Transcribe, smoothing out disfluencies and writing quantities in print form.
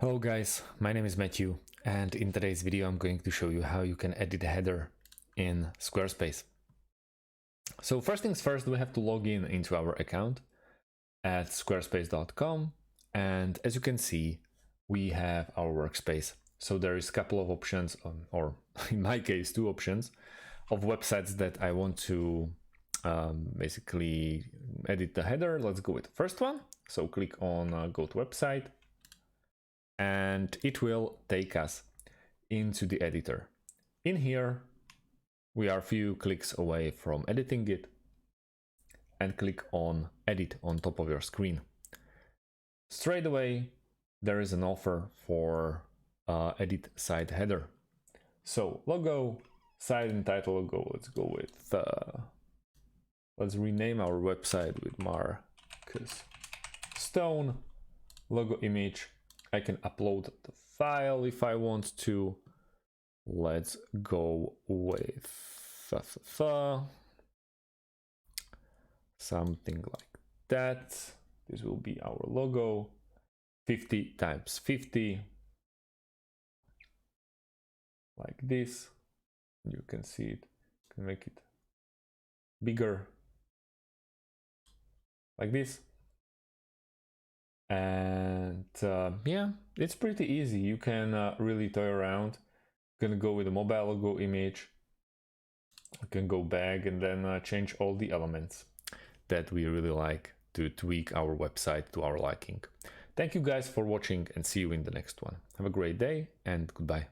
Hello guys, my name is Matthew, and in today's video I'm going to show you how you can edit a header in Squarespace. So first things first, we have to log in into our account at squarespace.com, and as you can see we have our workspace. So there is a couple of options, or in my case 2 options of websites that I want to basically edit the header. Let's go with the first one. So click on go to website, and it will take us into the editor. In here we are a few clicks away from editing it, and click on edit on top of your screen. Straight away there is an offer for edit site header. So logo, site and title logo, let's go with let's rename our website with Marcus Stone. Logo image, I can upload the file if I want to. Let's go with something like that. This will be our logo, 50 times 50, like this. You can see it. You can make it bigger, like this. And yeah, it's pretty easy. You can really toy around. You can go with a mobile logo image. You can go back and then change all the elements that we really like to tweak our website to our liking. Thank you guys for watching, and see you in the next one. Have a great day and goodbye.